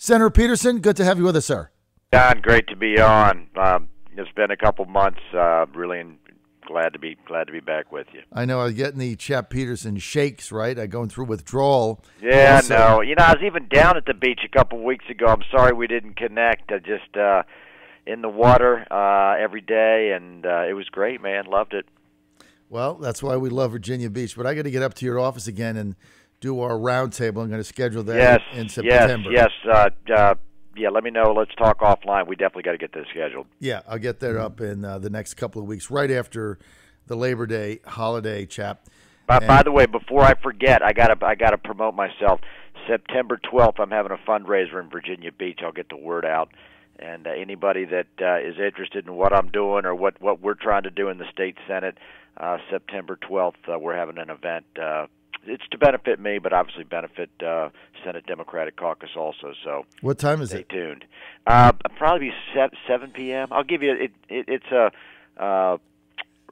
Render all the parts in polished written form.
Senator Petersen, good to have you with us, sir. John, great to be on. It's been a couple months. Really glad to be back with you. I know I was getting the Chap Petersen shakes, right? I'm going through withdrawal. Yeah, no. I was even down at the beach a couple of weeks ago. I'm sorry we didn't connect. I just in the water every day, and it was great, man. Loved it. Well, that's why we love Virginia Beach. But I got to get up to your office again and do our roundtable. I'm going to schedule that in September. Yes. Yeah, let me know. Let's talk offline. We definitely got to get this scheduled. Yeah, I'll get that up in the next couple of weeks, right after the Labor Day holiday, Chap. By the way, before I forget, I gotta promote myself. September 12th, I'm having a fundraiser in Virginia Beach. I'll get the word out, and anybody that is interested in what I'm doing or what we're trying to do in the state Senate, September 12th, we're having an event. It's to benefit me, but obviously benefit Senate Democratic Caucus also. So what time is it? Stay tuned. Probably 7 p.m. I'll give you it's a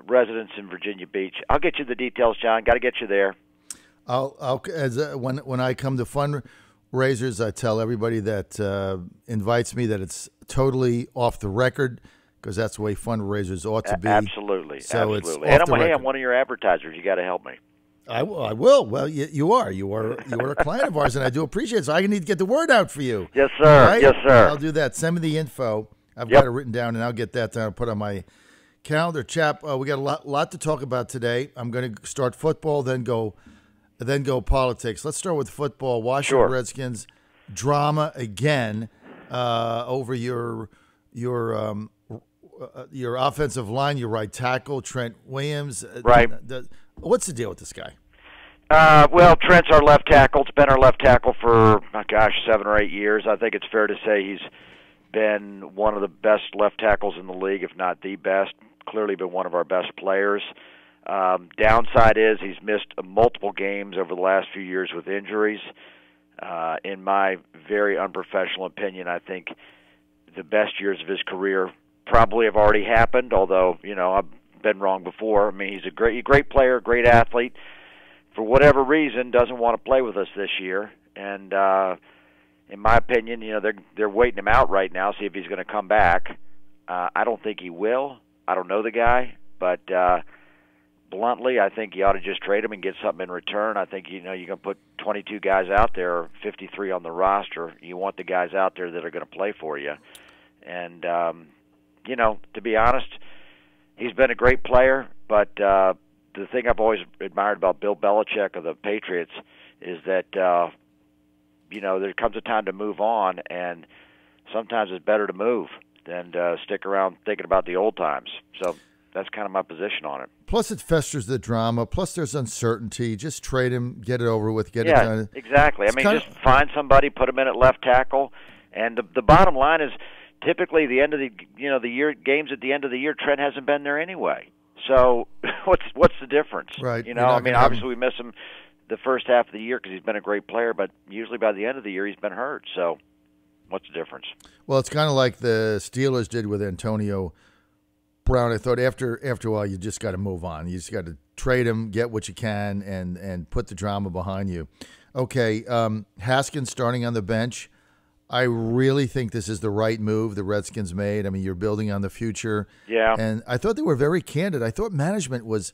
residence in Virginia Beach. I'll get you the details, John. Got to get you there. When I come to fundraisers, I tell everybody that invites me that it's totally off the record, because that's the way fundraisers ought to be. Absolutely, so absolutely. And I'm one of your advertisers. You got to help me. I will. Well, you are a client of ours, and I do appreciate it. So I need to get the word out for you. Yes, sir. Right? Yes, sir. I'll do that. Send me the info. I've got it written down, and I'll get that down and put on my calendar. Chap, we got a lot to talk about today. I'm going to start football, then go politics. Let's start with football. Washington Redskins drama again over your offensive line, your right tackle, Trent Williams. Right. What's the deal with this guy? Well, Trent's our left tackle. It's been our left tackle for, 7 or 8 years. I think it's fair to say he's been one of the best left tackles in the league, if not the best. Clearly been one of our best players. Downside is he's missed multiple games over the last few years with injuries. In my very unprofessional opinion, I think the best years of his career probably have already happened, although, I've been wrong before. I mean, he's a great player, great athlete. For whatever reason, doesn't want to play with us this year. And in my opinion, they're waiting him out right now, see if he's going to come back. I don't think he will. I don't know the guy, but bluntly, I think you ought to just trade him and get something in return. I think you're going to put 22 guys out there, or 53 on the roster. You want the guys out there that are going to play for you. And to be honest, he's been a great player, but the thing I've always admired about Bill Belichick of the Patriots is that there comes a time to move on, and sometimes it's better to move than stick around thinking about the old times. So that's kind of my position on it. Plus, it festers the drama. Plus, there's uncertainty. Just trade him, get it over with, get it done. Yeah, exactly. Just find somebody, put him in at left tackle, and the bottom line is typically the end of the year games at the end of the year, Trent hasn't been there anyway. So what's the difference? Right. Obviously we miss him the first half of the year because he's been a great player, but usually by the end of the year he's been hurt. So what's the difference? Well, it's kind of like the Steelers did with Antonio Brown. I thought after a while you just got to move on. You just got to trade him, get what you can, and put the drama behind you. Okay, Haskins starting on the bench. I really think this is the right move the Redskins made. I mean, you're building on the future. Yeah. And I thought they were very candid. I thought management was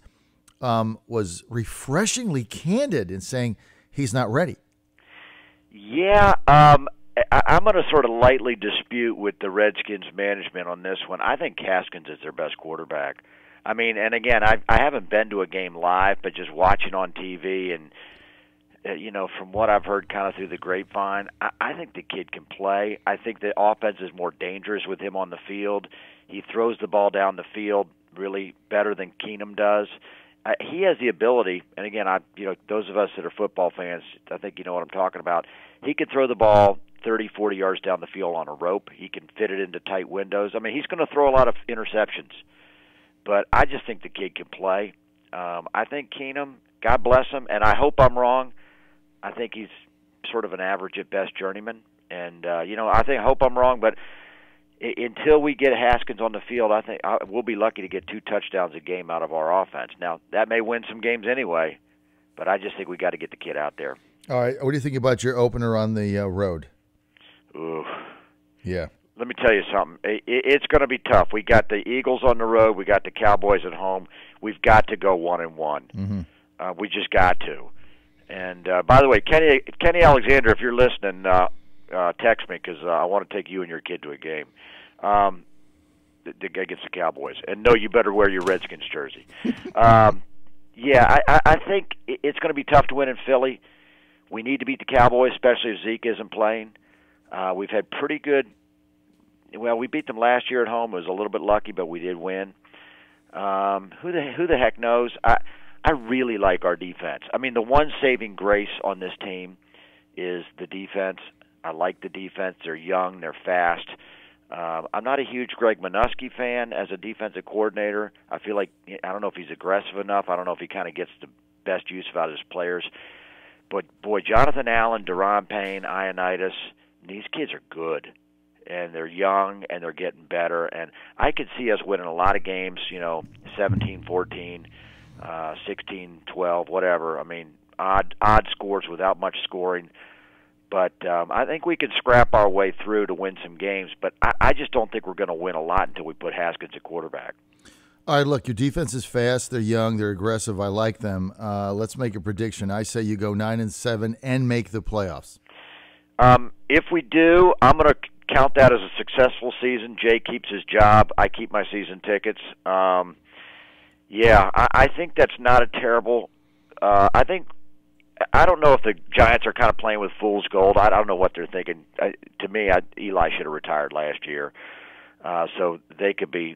refreshingly candid in saying he's not ready. Yeah. I'm going to sort of lightly dispute with the Redskins management on this one. I think Haskins is their best quarterback. I mean, and again, I haven't been to a game live, but just watching on TV and from what I've heard kind of through the grapevine, I think the kid can play. I think the offense is more dangerous with him on the field. He throws the ball down the field really better than Keenum does. He has the ability, and again, those of us that are football fans, I think you know what I'm talking about. He can throw the ball 30, 40 yards down the field on a rope. He can fit it into tight windows. I mean, he's going to throw a lot of interceptions, but I just think the kid can play. I think Keenum, God bless him, and I hope I'm wrong. I think he's sort of an average at best journeyman, and I hope I'm wrong, but until we get Haskins on the field, I think we'll be lucky to get 2 touchdowns a game out of our offense. Now that may win some games anyway, but I just think we got to get the kid out there. All right, what do you think about your opener on the road? Ooh. Yeah. Let me tell you something. It's going to be tough. We got the Eagles on the road. We got the Cowboys at home. We've got to go 1-1. Mm-hmm. We just got to. And by the way, Kenny Alexander, if you're listening, text me because I want to take you and your kid to a game against the Cowboys. And no, you better wear your Redskins jersey. Yeah, I think it's going to be tough to win in Philly. We need to beat the Cowboys, especially if Zeke isn't playing. We've had pretty good. Well, we beat them last year at home. It was a little bit lucky, but we did win. Who the heck knows? I really like our defense. I mean, the one saving grace on this team is the defense. I like the defense. They're young. They're fast. I'm not a huge Greg Minuski fan as a defensive coordinator. I feel like I don't know if he's aggressive enough. I don't know if he kind of gets the best use out of his players. But, boy, Jonathan Allen, Daron Payne, Ioannidis, these kids are good. And they're young, and they're getting better. And I could see us winning a lot of games, 17-14, 16-12, whatever. I mean, odd scores without much scoring. But I think we can scrap our way through to win some games. But I just don't think we're going to win a lot until we put Haskins at quarterback. All right, look, your defense is fast. They're young. They're aggressive. I like them. Let's make a prediction. I say you go 9-7 and make the playoffs. If we do, I'm going to count that as a successful season. Jay keeps his job. I keep my season tickets. I think that's not a terrible. I don't know if the Giants are kind of playing with fool's gold. I don't know what they're thinking. To me, Eli should have retired last year. So they could be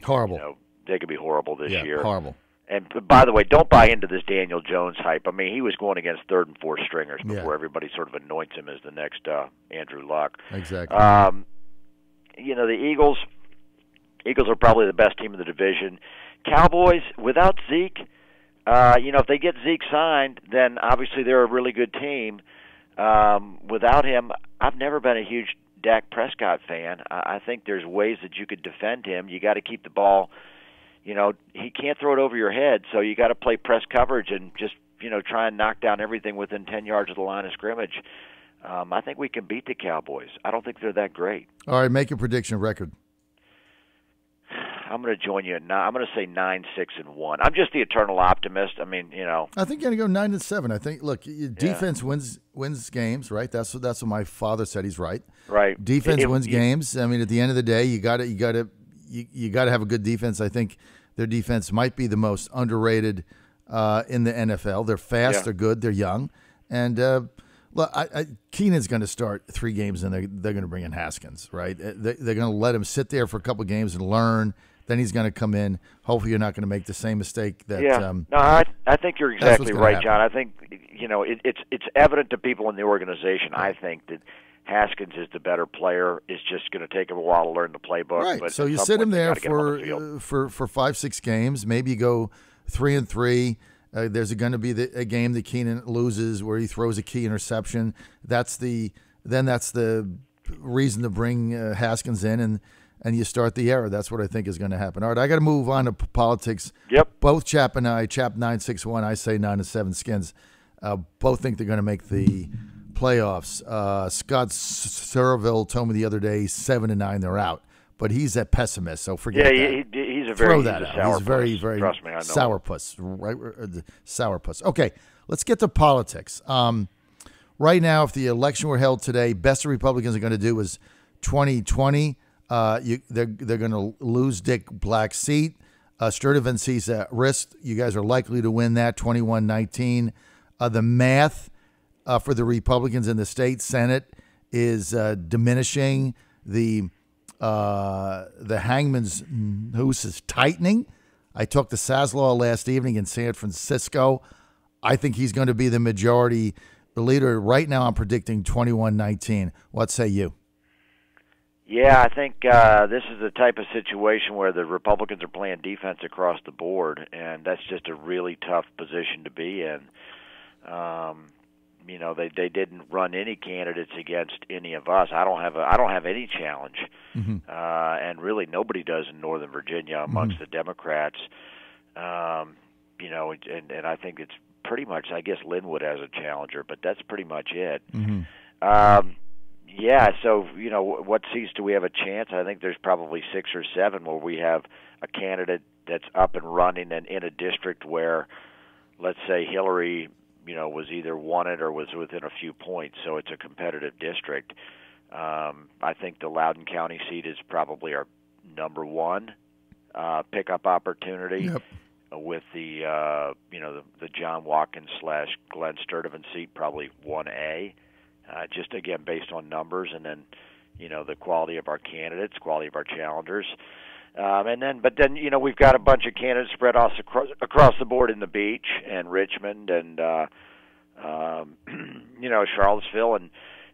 horrible. They could be horrible this year. Horrible. And by the way, don't buy into this Daniel Jones hype. I mean, he was going against third and fourth stringers before everybody sort of anoints him as the next Andrew Luck. Exactly. The Eagles are probably the best team in the division. Cowboys, without Zeke, if they get Zeke signed, then obviously they're a really good team. Without him, I've never been a huge Dak Prescott fan. I think there's ways that you could defend him. You got to keep the ball. He can't throw it over your head, so you got to play press coverage and just, try and knock down everything within 10 yards of the line of scrimmage. I think we can beat the Cowboys. I don't think they're that great. All right, make your prediction record. I'm going to join you. I'm going to say 9-6-1. I'm just the eternal optimist. I mean, I think you're going to go 9-7. I think. Look, defense wins games, right? That's what my father said. He's right. Right. Defense wins games. I mean, at the end of the day, you got to have a good defense. I think their defense might be the most underrated in the NFL. They're fast. They're good. They're young. And look, Keenan's going to start 3 games, and they're going to bring in Haskins, right? They're going to let him sit there for a couple of games and learn. Then he's going to come in. Hopefully, you're not going to make the same mistake that. No, I think you're exactly right, John. I think it's evident to people in the organization. I think that Haskins is the better player. It's just going to take him a while to learn the playbook. Right. But so you sit him there for 5-6 games. Maybe you go 3-3. There's going to be a game that Keenan loses where he throws a key interception. That's the reason to bring Haskins in and you start the era. That's what I think is going to happen. All right, I got to move on to politics. Yep. Both Chap and I, Chap 9-6-1, I say 9-7 Skins. Both think they're going to make the playoffs. Scott Serville told me the other day 7-9 they're out, but he's a pessimist, so forget that. He's a very He's very Trust me, I know. sourpuss, right? Sourpuss. Okay, let's get to politics. Right now, if the election were held today, best the Republicans are going to do is 2020. They're going to lose Dick Black's seat. Sturtevant at risk. You guys are likely to win that 21-19. The math for the Republicans in the state Senate is diminishing. The hangman's noose is tightening. I talked to Saslaw last evening in San Francisco. I think he's going to be the majority leader. Right now, I'm predicting 21-19. What say you? Yeah, I think this is the type of situation where the Republicans are playing defense across the board, and that's just a really tough position to be in. They didn't run any candidates against any of us. I don't have any challenge, and really nobody does in Northern Virginia amongst the Democrats. And I think it's pretty much. I guess Linwood has a challenger, but that's pretty much it. Yeah, so, what seats do we have a chance? I think there's probably 6 or 7 where we have a candidate that's up and running and in a district where, let's say, Hillary, was either won it or was within a few points, so it's a competitive district. I think the Loudoun County seat is probably our number one pickup opportunity. Yep. With the John Watkins / Glenn Sturdivant seat, probably 1A. Just again based on numbers, and then the quality of our candidates, quality of our challengers, but then we've got a bunch of candidates spread across the board in the Beach and Richmond and Charlottesville,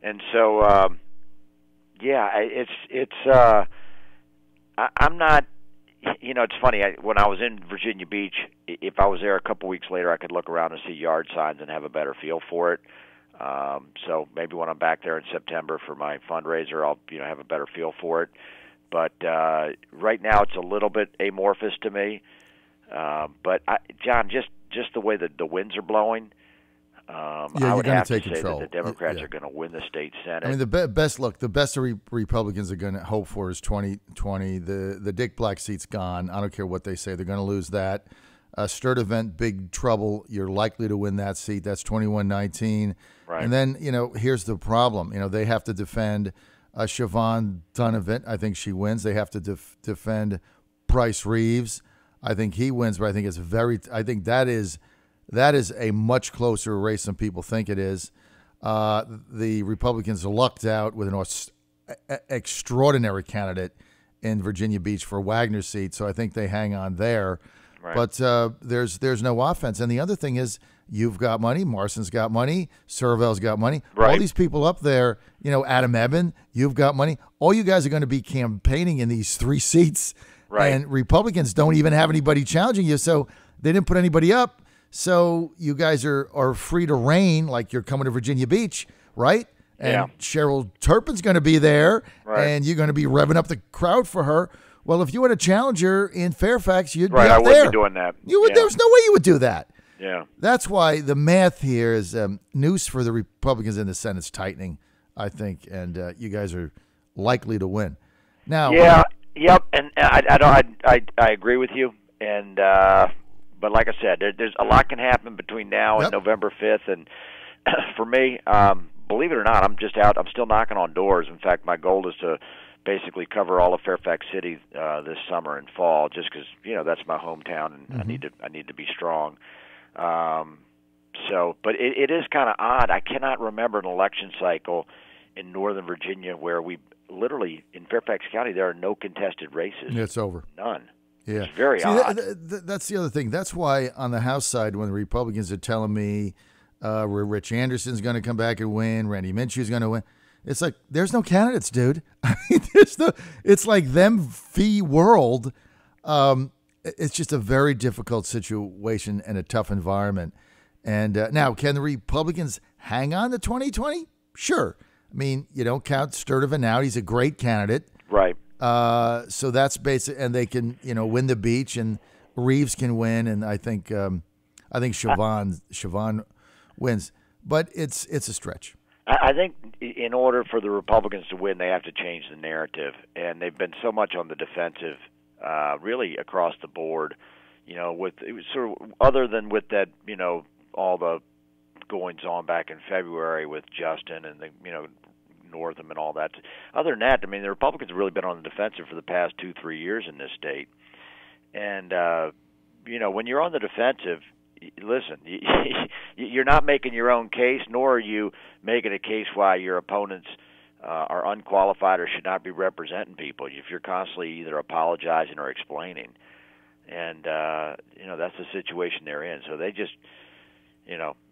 and so I'm not. It's funny. When I was in Virginia Beach, if I was there a couple weeks later, I could look around and see yard signs and have a better feel for it. So maybe when I'm back there in September for my fundraiser, I'll have a better feel for it. But right now, it's a little bit amorphous to me. But John, just the way that the winds are blowing, I would have to say that the Democrats are going to win the state Senate. I mean, the best the Republicans are going to hope for is 2020. The Dick Black seat's gone. I don't care what they say; they're going to lose that. Sturdivant, big trouble. You're likely to win that seat. That's 21-19. Right. And then, here's the problem. they have to defend Siobhan Donovan. I think she wins. They have to defend Bryce Reeves. I think he wins, but I think that is a much closer race than people think it is. The Republicans lucked out with an extraordinary candidate in Virginia Beach for Wagner's seat, so I think they hang on there. Right. But there's no offense. And the other thing is, you've got money. Marston's got money. Servel's got money. Right. All these people up there, Adam Eben, you've got money. All you guys are going to be campaigning in these 3 seats. Right. And Republicans don't even have anybody challenging you, so they didn't put anybody up. So you guys are free to reign like you're coming to Virginia Beach, right? And Cheryl Turpin's going to be there, right. And you're going to be revving up the crowd for her. Well, if you had a challenger in Fairfax, you'd be right. up I wouldn't there. be doing that. There's no way you would do that. Yeah. That's why the math here is noose for the Republicans in the Senate's tightening, I think, and you guys are likely to win. Now, yep, and I agree with you, and but like I said, there's a lot can happen between now and November 5th, and for me, believe it or not, I'm just out. I'm still knocking on doors. In fact, my goal is to basically cover all of Fairfax City this summer and fall, just because that's my hometown, and I need to be strong. But it is kind of odd. I cannot remember an election cycle in Northern Virginia where we literally in Fairfax County there are no contested races. It's over. None. Yeah, it's very odd. That's the other thing. That's why on the House side, when the Republicans are telling me Rich Anderson's going to come back and win, Randy Minshew's going to win. It's like, there's no candidates, dude. I mean, it's like them v. world. It's just a very difficult situation and a tough environment. And now, can the Republicans hang on to 2020? Sure. I mean, you don't count Sturdivant out. He's a great candidate. Right. So that's basic. And they can, win the Beach, and Reeves can win. And I think Siobhan wins. But it's a stretch. I think in order for the Republicans to win, they have to change the narrative, and they've been so much on the defensive, really across the board. With sort of other than with that, all the goings on back in February with Justin and the Northam and all that. Other than that, I mean, the Republicans have really been on the defensive for the past 2-3 years in this state, and when you're on the defensive. Listen, you're not making your own case, nor are you making a case why your opponents are unqualified or should not be representing people. If you're constantly either apologizing or explaining, and that's the situation they're in. So they just,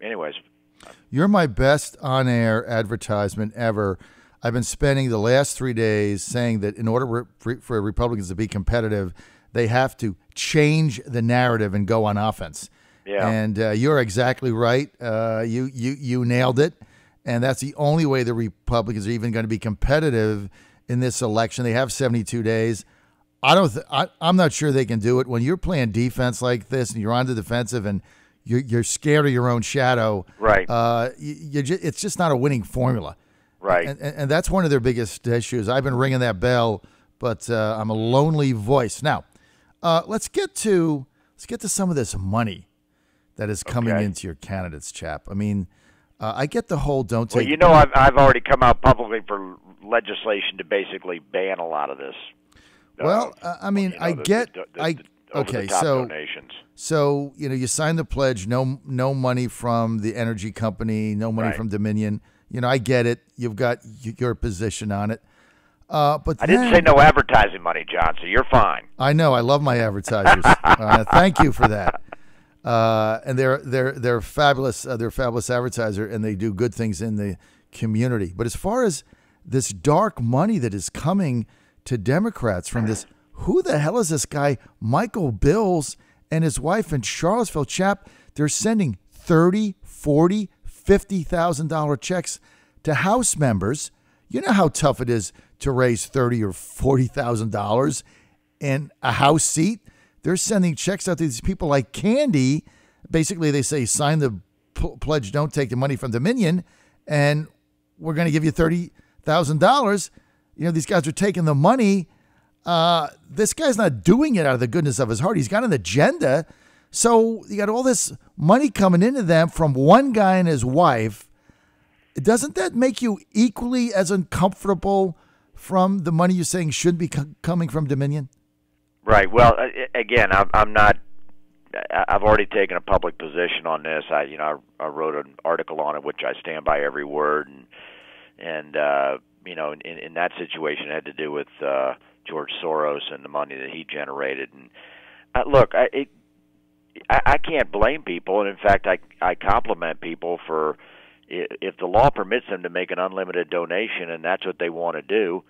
anyways. You're my best on-air advertisement ever. I've been spending the last 3 days saying that in order for Republicans to be competitive, they have to change the narrative and go on offense. Yeah. And you're exactly right. You nailed it. And that's the only way the Republicans are even going to be competitive in this election. They have 72 days. I'm not sure they can do it. When you're playing defense like this and you're on the defensive and you're scared of your own shadow, right? It's just not a winning formula. Right. And that's one of their biggest issues. I've been ringing that bell, but I'm a lonely voice. Now, let's get to some of this money that is coming into your candidates, Chap. I mean, I get the whole don't take. Well, you know, I've already come out publicly for legislation to basically ban a lot of this. Well, I mean, I get donations. So you sign the pledge. No money from the energy company. No money from Dominion. I get it. You've got your position on it. But I didn't say no advertising money, John. So you're fine. I know. I love my advertisers. Thank you for that. And they're fabulous. They're a fabulous advertiser, and they do good things in the community. But as far as this dark money that is coming to Democrats from this, who the hell is this guy, Michael Bills, and his wife in Charlottesville? Chap, they're sending $30,000, $40,000, $50,000 checks to House members. You know how tough it is to raise $30,000 or $40,000 in a House seat. They're sending checks out to these people like candy. Basically, they say, sign the pledge, don't take the money from Dominion, and we're going to give you $30,000. These guys are taking the money. This guy's not doing it out of the goodness of his heart. He's got an agenda. So you got all this money coming into them from one guy and his wife. Doesn't that make you equally as uncomfortable from the money you're saying should be coming from Dominion? Right. Well, again, I'm not. I've already taken a public position on this. I wrote an article on it, which I stand by every word, and in that situation, it had to do with George Soros and the money that he generated. And look, I can't blame people, and in fact, I compliment people for if the law permits them to make an unlimited donation, and that's what they want to do,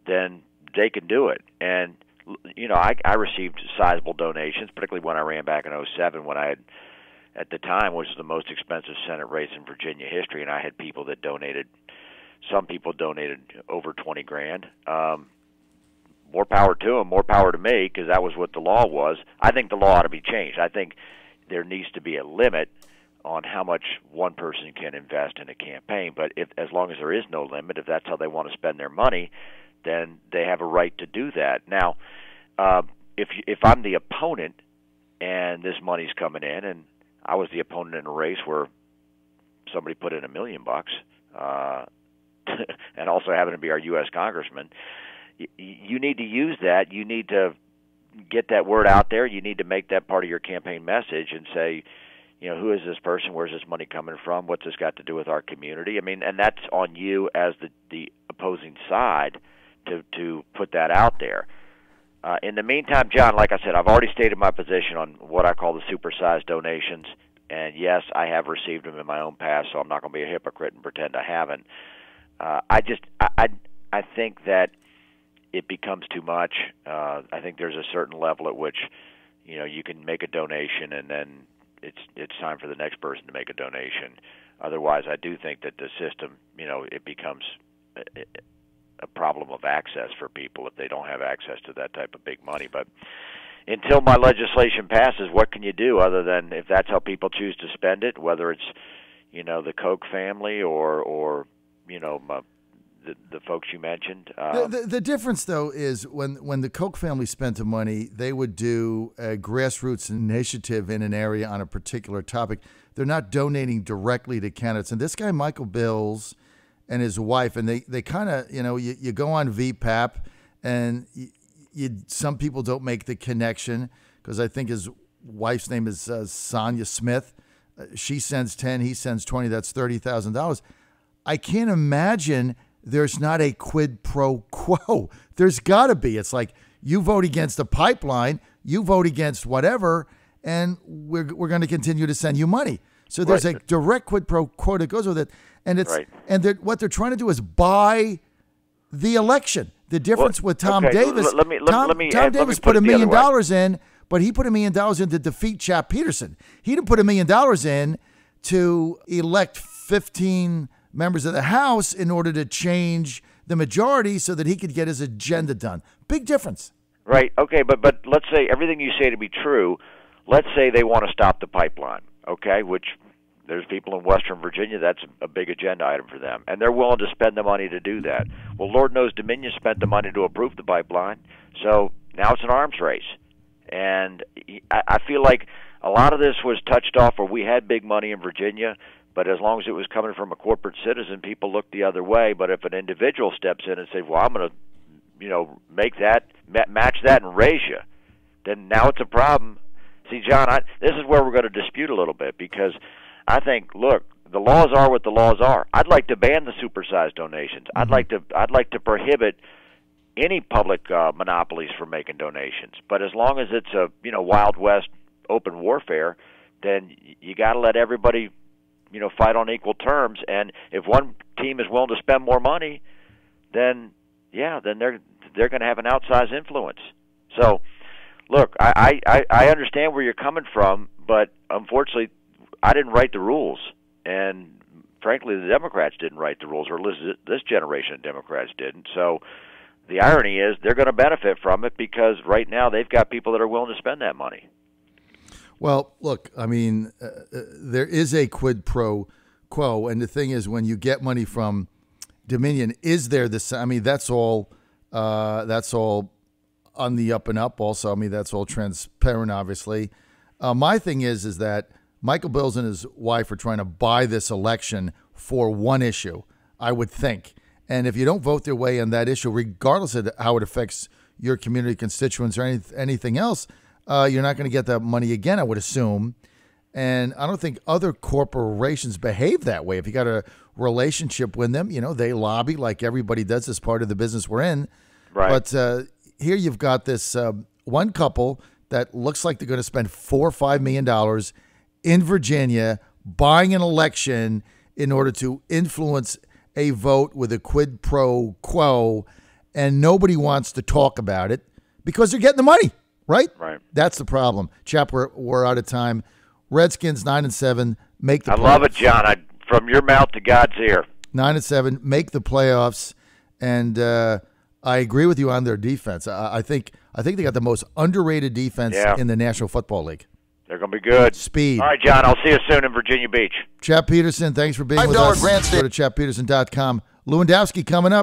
then they can do it. And I received sizable donations, particularly when I ran back in 2007, when I had, at the time, was the most expensive Senate race in Virginia history, and I had people that donated. Some people donated over $20,000. More power to them, more power to me, because that was what the law was. I think the law ought to be changed. I think there needs to be a limit on how much one person can invest in a campaign. But as long as there is no limit, if that's how they want to spend their money, then they have a right to do that. Now, if I'm the opponent and this money's coming in, and I was the opponent in a race where somebody put in $1 million, and also happened to be our U.S. congressman, you need to use that. You need to get that word out there. You need to make that part of your campaign message and say, who is this person? Where's this money coming from? What's this got to do with our community? I mean, and that's on you as the opposing side to put that out there. In the meantime, John, like I said, I've already stated my position on what I call the supersized donations. And yes, I have received them in my own past, so I'm not going to be a hypocrite and pretend I haven't. I think that it becomes too much. I think there's a certain level at which, you can make a donation and then it's time for the next person to make a donation. Otherwise, I do think that the system, it becomes a problem of access for people if they don't have access to that type of big money. But until my legislation passes, what can you do other than if that's how people choose to spend it, whether it's, the Koch family or the folks you mentioned. The difference, though, is when the Koch family spent the money, they would do a grassroots initiative in an area on a particular topic. They're not donating directly to candidates. And this guy, Michael Bills, and his wife, and they kind of, you go on VPAP, and some people don't make the connection, because I think his wife's name is Sonia Smith. She sends 10, he sends 20. That's $30,000. I can't imagine there's not a quid pro quo. There's got to be. It's like you vote against the pipeline, you vote against whatever, and we're going to continue to send you money. So there's a direct quid pro quo that goes with it, and it's what they're trying to do is buy the election. The difference with Tom Davis, Tom Davis put $1 million in, but he put $1 million in to defeat Chap Petersen. He didn't put $1 million in to elect 15 members of the House in order to change the majority so that he could get his agenda done. Big difference. Right. Okay, but let's say everything you say to be true. Let's say they want to stop the pipeline, okay, which there's people in Western Virginia, that's a big agenda item for them, and they're willing to spend the money to do that. Well, Lord knows Dominion spent the money to approve the pipeline, so now it's an arms race. And I feel like a lot of this was touched off where we had big money in Virginia, but as long as it was coming from a corporate citizen, people looked the other way. But if an individual steps in and says, well, I'm going to, make that, match that and raise you, then now it's a problem. See, John, this is where we're going to dispute a little bit, because I think, look, the laws are what the laws are. I'd like to ban the supersized donations. I'd like to prohibit any public monopolies from making donations. But as long as it's a Wild West open warfare, then you got to let everybody fight on equal terms. And if one team is willing to spend more money, then they're going to have an outsized influence. So, look, I understand where you're coming from, but unfortunately, I didn't write the rules, and frankly, the Democrats didn't write the rules, or at least this generation of Democrats didn't. So the irony is they're going to benefit from it, because right now they've got people that are willing to spend that money. Well, look, I mean, there is a quid pro quo, and the thing is, when you get money from Dominion, is there this? I mean, that's all on the up and up. Also, I mean, that's all transparent, obviously. My thing is that Michael Bills and his wife are trying to buy this election for one issue, I would think. And if you don't vote their way on that issue, regardless of how it affects your community constituents or anything else, you're not going to get that money again, I would assume. And I don't think other corporations behave that way. If you got a relationship with them, they lobby like everybody does as part of the business we're in. Right. But here you've got this one couple that looks like they're going to spend $4 or $5 million in Virginia buying an election in order to influence a vote with a quid pro quo, and nobody wants to talk about it because they're getting the money, right? Right. That's the problem. Chap, we're out of time. Redskins 9-7, make the playoffs. I love it, John. From your mouth to God's ear. 9-7, make the playoffs, and I agree with you on their defense. I think they got the most underrated defense in the National Football League. They're going to be good. Speed. All right, John, I'll see you soon in Virginia Beach. Chap Petersen, thanks for being with us. Go to chappetersen.com. Lewandowski coming up.